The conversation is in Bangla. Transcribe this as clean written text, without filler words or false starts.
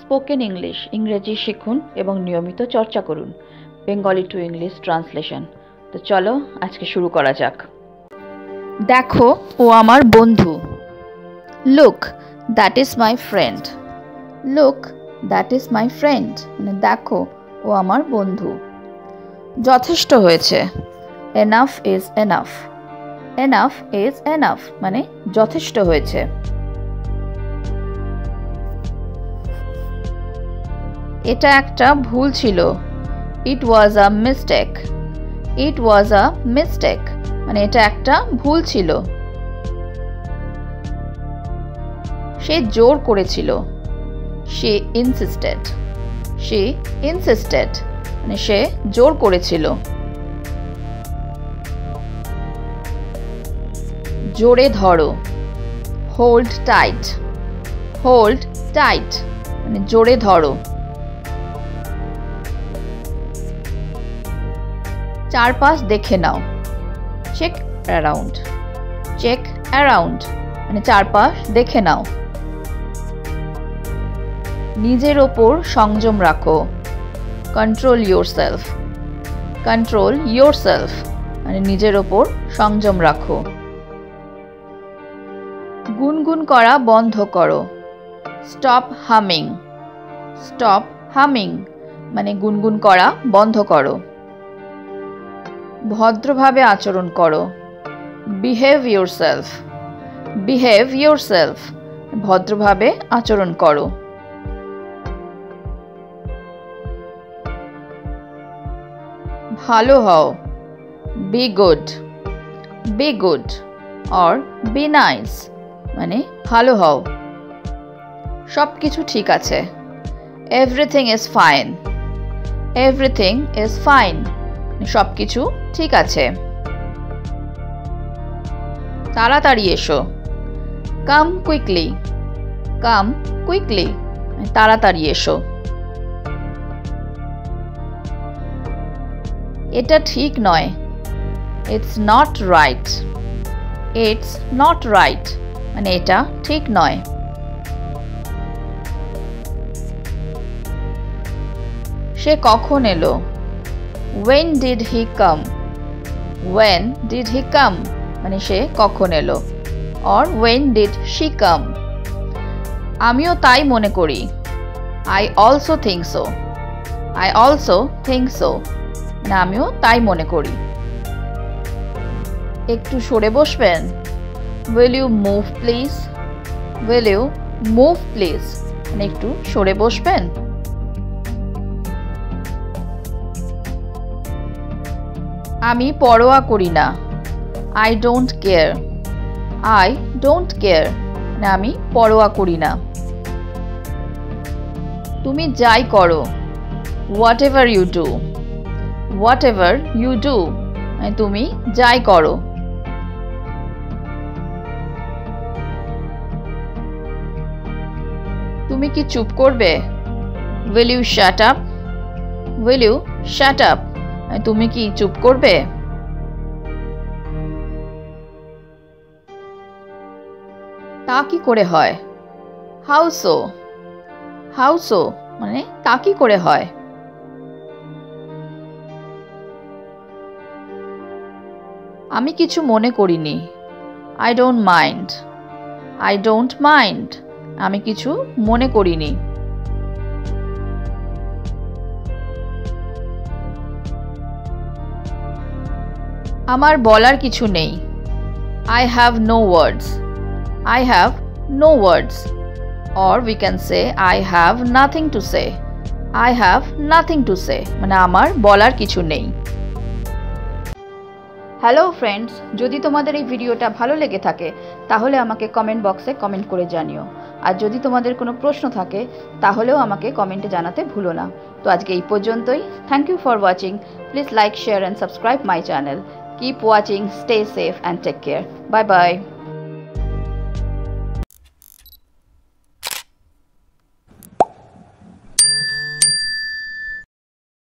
স্পোকেন ইংলিশ ইংরেজি শিখুন এবং নিয়মিত চর্চা করুন। Bengali to English translation. তো চলো আজকে শুরু করা যাক। দেখো ও আমার বন্ধু। Look that is my friend. Look that is my friend মানে দেখো ও আমার বন্ধু। যথেষ্ট হয়েছে। Enough is enough. Enough is enough মানে যথেষ্ট হয়েছে। এটা একটা ভুল ছিল। ইট ওয়াজ a mistake. It was a mistake মানে এটা একটা ভুল ছিল। সে জোর করেছিল। She insisted. শি ইনসিস্টেড মানে সে জোর করেছিল। জোরে ধরো। Hold tight. হোল্ড টাইট মানে জোরে ধরো। চারপাশ দেখে নাও। Check around. চেক অ্যারাউন্ড মানে চারপাশ দেখে নাও। নিজের ওপর সংযম রাখো। Control yourself. কন্ট্রোল ইয়োরসেলফ মানে নিজের ওপর সংযম রাখো। গুনগুন করা বন্ধ করো। Stop humming. স্টপ হামিং মানে গুনগুন করা বন্ধ করো। ভদ্রভাবে আচরণ করো। Behave yourself. বিহেভ ইয়োরসেলফ ভদ্রভাবে আচরণ করো। ভালো হও। Be good. Be good or be nice মানে ভালো হও। সব কিছু ঠিক আছে। Everything is fine. Everything is fine সব কিছু ঠিক আছে। তাড়াতাড়ি এসো। কাম কুইকলি। কাম কুইকলি তাড়াতাড়ি এসো। এটা ঠিক নয়। It's not right. It's not right মানে এটা ঠিক নয়। সে কখন এলো? When did he come? When did he come? মানে সে কখন এলো? Or when did she come? আমিও তাই মনে করি। I also think so. I also think so. না আমিও তাই মনে করি। একটু সরে বসবেন? Will you move please? Will you move please? মানে একটু সরে বসবেন? আমি পরোয়া করি না। I don't care. I don't care মানে আমি পরোয়া করি না। তুমি যাই করো। Whatever you do. Whatever you do মানে তুমি যাই করো। তুমি কি চুপ করবে? Will you shut up? Will you shut up? তুমি কি চুপ করবে? তা কি করে হয়? How so? How so মানে তা কি করে হয়? আমি কিছু মনে করিনি। I don't mind. I don't mind আমি কিছু মনে করিনি। আমার বলার কিছু নেই। I have no words. I have no words. Or we can say I have nothing to say. I have nothing to say মানে আমার বলার কিছু নেই। হ্যালো ফ্রেন্ডস, যদি তোমাদের এই ভিডিওটা ভালো লেগে থাকে তাহলে আমাকে কমেন্ট বক্সে কমেন্ট করে জানিও। আর যদি তোমাদের কোনো প্রশ্ন থাকে তাহলেও আমাকে কমেন্টে জানাতে ভুলো না। তো আজকে এই পর্যন্তই। Thank you for watching. Please like, share and subscribe my channel. Keep watching, stay safe and take care. Bye bye.